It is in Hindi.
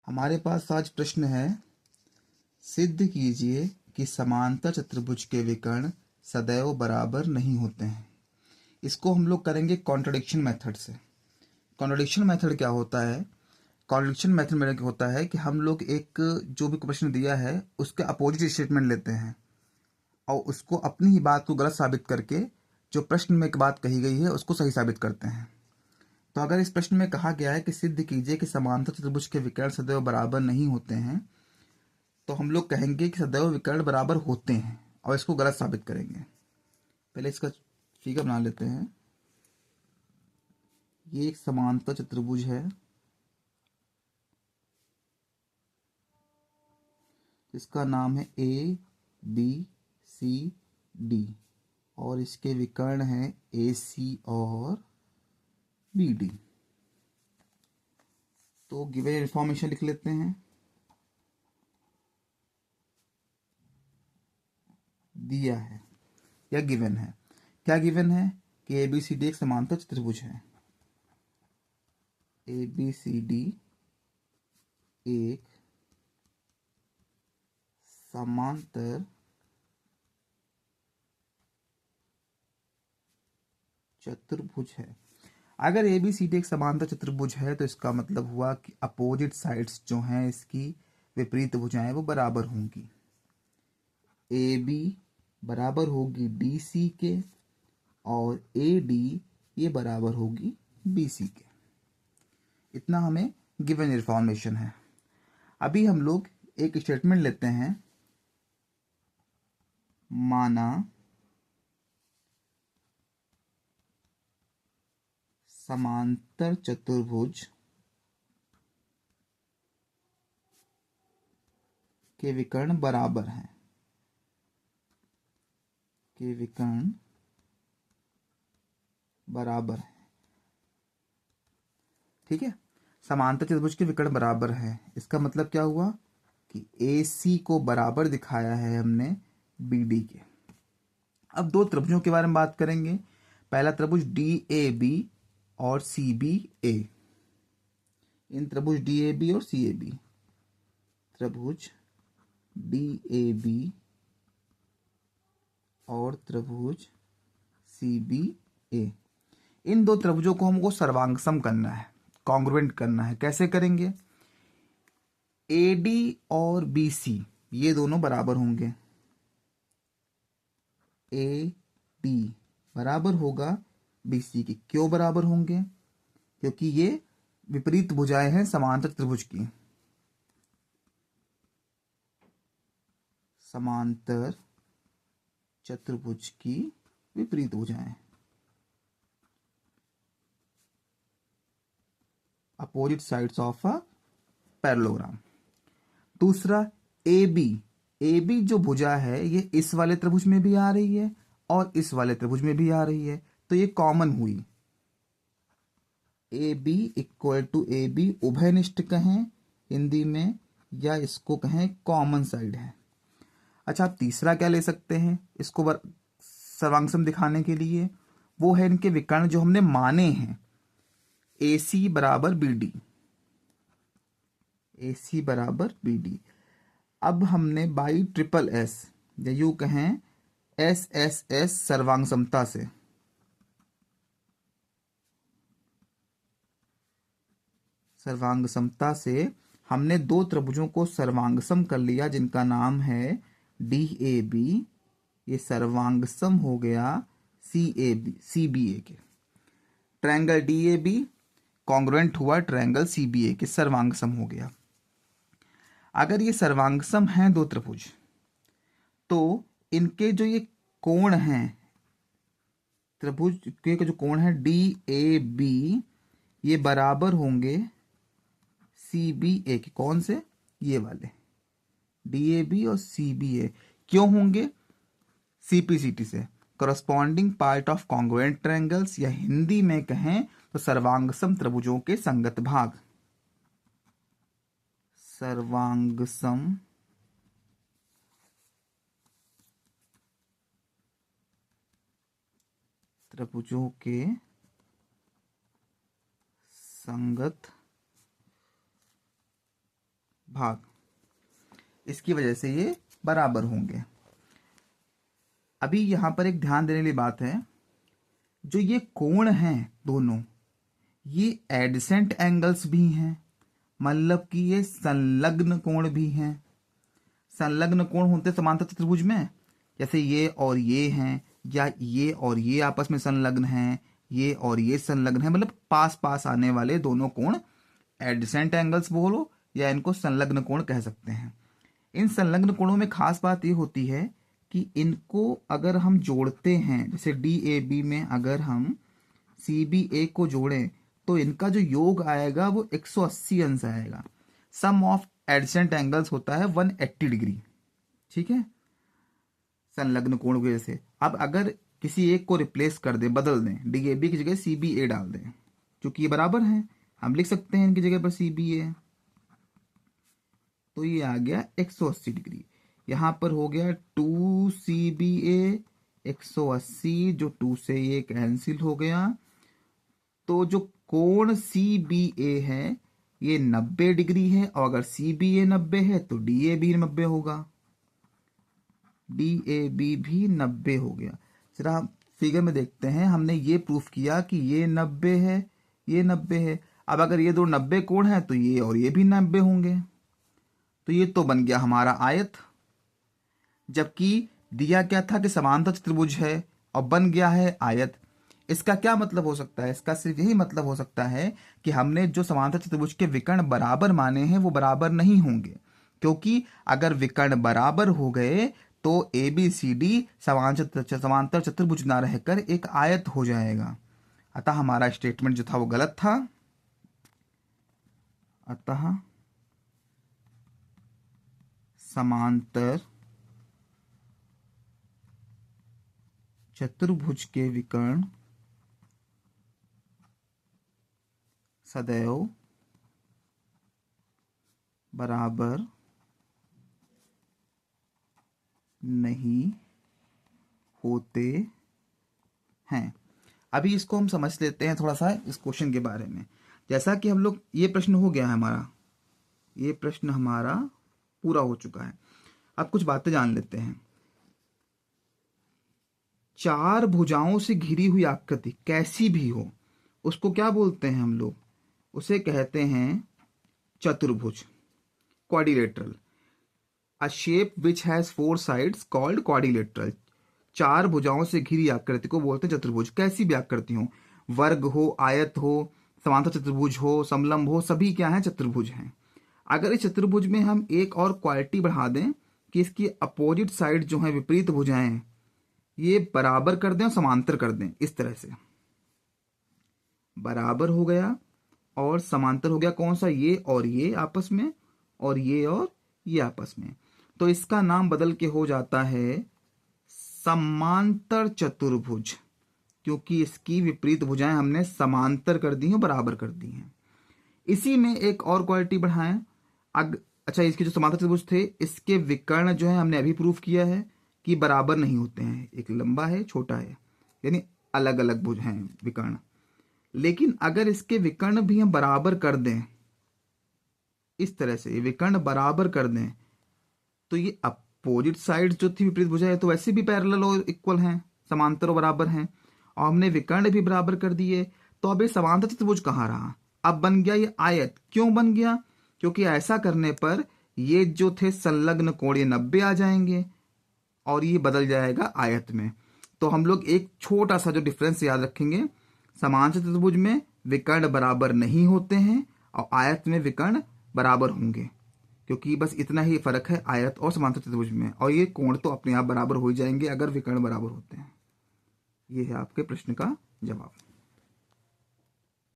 हमारे पास आज प्रश्न है, सिद्ध कीजिए कि समांतर चतुर्भुज के विकर्ण सदैव बराबर नहीं होते हैं। इसको हम लोग करेंगे कॉन्ट्रडिक्शन मेथड से। कॉन्ट्रडिक्शन मेथड क्या होता है? कॉन्ट्रडिक्शन मेथड में क्या होता है कि हम लोग एक जो भी प्रश्न दिया है उसके अपोजिट स्टेटमेंट लेते हैं और उसको अपनी ही बात को गलत साबित करके जो प्रश्न में एक बात कही गई है उसको सही साबित करते हैं। तो अगर इस प्रश्न में कहा गया है कि सिद्ध कीजिए कि समांतर चतुर्भुज के विकर्ण सदैव बराबर नहीं होते हैं, तो हम लोग कहेंगे कि सदैव विकर्ण बराबर होते हैं और इसको गलत साबित करेंगे। पहले इसका फिगर बना लेते हैं। ये एक समांतर चतुर्भुज है इसका नाम है ए बी सी डी और इसके विकर्ण हैं ए सी और बी डी। तो गिवन इंफॉर्मेशन लिख लेते हैं। दिया है या गिवन है। क्या गिवन है? कि ए बी सी डी एक समांतर चतुर्भुज है। ए बी सी डी एक समांतर चतुर्भुज है। अगर ए बी सी डी एक समांतर चतुर्भुज है तो इसका मतलब हुआ कि अपोजिट साइड्स जो हैं इसकी विपरीत भुजाएं वो बराबर होंगी। ए बी बराबर होगी डी सी के और ए डी ये बराबर होगी बी सी के। इतना हमें गिवन इन्फॉर्मेशन है। अभी हम लोग एक स्टेटमेंट लेते हैं। माना समांतर चतुर्भुज के विकर्ण बराबर हैं। के विकर्ण बराबर है। ठीक है, समांतर चतुर्भुज के विकर्ण बराबर है। इसका मतलब क्या हुआ कि ए सी को बराबर दिखाया है हमने बी डी के। अब दो त्रिभुजों के बारे में बात करेंगे। पहला त्रिभुज डी ए बी और सी बी ए। इन त्रिभुज डी ए बी और सी ए बी, त्रिभुज डी ए बी और त्रिभुज सी बी ए, इन दो त्रिभुजों को हमको सर्वांगसम करना है, कॉन्ग्रुएंट करना है। कैसे करेंगे? ए डी और बी सी ये दोनों बराबर होंगे। ए डी बराबर होगा बी सी की। क्यों बराबर होंगे? क्योंकि ये विपरीत भुजाएं हैं समांतर त्रिभुज की। समांतर चतुर्भुज की विपरीत भुजाएं, opposite sides of a parallelogram. दूसरा ए बी। ए बी जो भुजा है ये इस वाले त्रिभुज में भी आ रही है और इस वाले त्रिभुज में भी आ रही है, तो ये कॉमन हुई। A B equal to A B उभयनिष्ठ कहें हिंदी में, या इसको कहें कॉमन साइड है। अच्छा, आप तीसरा क्या ले सकते हैं इसको सर्वांगसम दिखाने के लिए? वो है इनके विकर्ण जो हमने माने हैं, ए सी बराबर बी डी। ए सी बराबर बी डी। अब हमने बाई ट्रिपल एस या यूं कहें एस एस एस सर्वांग समता से सर्वांग समता से हमने दो त्रिभुजों को सर्वांगसम कर लिया जिनका नाम है डी ए बी। ये सर्वांगसम हो गया सी A B C B A के। Triangle D A B congruent हुआ ट्रायंगल सी बी ए के, सर्वांगसम हो गया। अगर ये सर्वांगसम हैं दो त्रिभुज, तो इनके जो ये कोण हैं, त्रिभुज के जो कोण है डी ए बी, ये बराबर होंगे सी बी ए के। कौन से? ये वाले डी ए बी और सी बी ए। क्यों होंगे? सीपीसीटी से, corresponding part of congruent triangles, या हिंदी में कहें तो सर्वांगसम त्रिभुजों के संगत भाग। सर्वांगसम त्रिभुजों के संगत भाग, इसकी वजह से ये बराबर होंगे। अभी यहाँ पर एक ध्यान देने वाली बात है, जो ये कोण हैं दोनों, ये एडसेंट एंगल्स भी हैं, मतलब कि ये संलग्न कोण भी हैं। संलग्न कोण होते समांतर चतुर्भुज में, जैसे ये और ये हैं, या ये और ये आपस में संलग्न हैं, ये और ये संलग्न है, मतलब पास पास आने वाले दोनों कोण एडजेसेंट एंगल्स बोलो या इनको संलग्न कोण कह सकते हैं। इन संलग्न कोणों में खास बात ये होती है कि इनको अगर हम जोड़ते हैं, जैसे DAB में अगर हम CBA को जोड़ें तो इनका जो योग आएगा वो 180 अंश आएगा। सम ऑफ एडजेसेंट एंगल्स होता है 180 डिग्री, ठीक है, संलग्न कोण की वजह से। अब अगर किसी एक को रिप्लेस कर दें, बदल दें, DAB की जगह CBA डाल दें, क्योंकि ये बराबर हैं, हम लिख सकते हैं इनकी जगह पर CBA, तो ये आ गया 180 डिग्री। यहां पर हो गया 2CBA 180, जो 2 से ये कैंसिल हो गया, तो जो कोण CBA है ये 90 डिग्री है, और अगर CBA 90 है तो DAB 90 होगा, DAB भी 90 हो गया। जरा फिगर में देखते हैं, हमने ये प्रूफ किया कि ये 90 है, ये 90 है। अब अगर ये दो 90 कोण हैं तो ये और ये भी 90 होंगे, तो ये तो बन गया हमारा आयत। जबकि दिया क्या था कि समांतर चतुर्भुज है और बन गया है आयत। इसका क्या मतलब हो सकता है? इसका सिर्फ यही मतलब हो सकता है कि हमने जो समांतर चतुर्भुज के विकर्ण बराबर माने हैं वो बराबर नहीं होंगे, क्योंकि अगर विकर्ण बराबर हो गए तो ABCD समांतर चतुर्भुज ना रहकर एक आयत हो जाएगा। अतः हमारा स्टेटमेंट जो था वो गलत था। अतः समांतर चतुर्भुज के विकर्ण सदैव बराबर नहीं होते हैं। अभी इसको हम समझ लेते हैं थोड़ा सा इस क्वेश्चन के बारे में। जैसा कि हम लोग, ये प्रश्न हो गया है हमारा, ये प्रश्न हमारा पूरा हो चुका है। अब कुछ बातें जान लेते हैं। चार भुजाओं से घिरी हुई आकृति कैसी भी हो, उसको क्या बोलते हैं हम लोग? उसे कहते हैं चतुर्भुज, quadrilateral. A shape which has 4 sides called quadrilateral. चार भुजाओं से घिरी आकृति को बोलते हैं चतुर्भुज। कैसी भी आकृति हो, वर्ग हो, आयत हो, समांतर चतुर्भुज हो, समलंब हो, सभी क्या है? चतुर्भुज हैं। अगर इस चतुर्भुज में हम एक और क्वालिटी बढ़ा दें कि इसकी अपोजिट साइड जो है, विपरीत भुजाएं, ये बराबर कर दें और समांतर कर दें, इस तरह से बराबर हो गया और समांतर हो गया। कौन सा? ये और ये आपस में, और ये और ये आपस में, तो इसका नाम बदल के हो जाता है समांतर चतुर्भुज, क्योंकि इसकी विपरीत भुजाएं हमने समांतर कर दी हैं, बराबर कर दी हैं। इसी में एक और क्वालिटी बढ़ाएं। अच्छा, इसके जो समांतर चतुर्भुज थे, इसके विकर्ण जो है हमने अभी प्रूफ किया है कि बराबर नहीं होते हैं, एक लंबा है, छोटा है, यानी अलग अलग भुज हैं विकर्ण। लेकिन अगर इसके विकर्ण भी हम बराबर कर दें, इस तरह से विकर्ण बराबर कर दें, तो ये अपोजिट साइड जो थी विपरीत भुजा है, तो वैसे भी पैरेलल और इक्वल हैं, समांतर और बराबर हैं, और हमने विकर्ण भी बराबर कर दिए, तो अब ये समांतर चतुर्भुज कहाँ रहा? अब बन गया ये आयत। क्यों बन गया? क्योंकि ऐसा करने पर ये जो थे संलग्न कोण, ये 90 आ जाएंगे और ये बदल जाएगा आयत में। तो हम लोग एक छोटा सा जो डिफरेंस याद रखेंगे, समांतर चतुर्भुज में विकर्ण बराबर नहीं होते हैं और आयत में विकर्ण बराबर होंगे, क्योंकि बस इतना ही फर्क है आयत और समांतर चतुर्भुज में। और ये कोण तो अपने आप बराबर हो जाएंगे अगर विकर्ण बराबर होते हैं। ये है आपके प्रश्न का जवाब।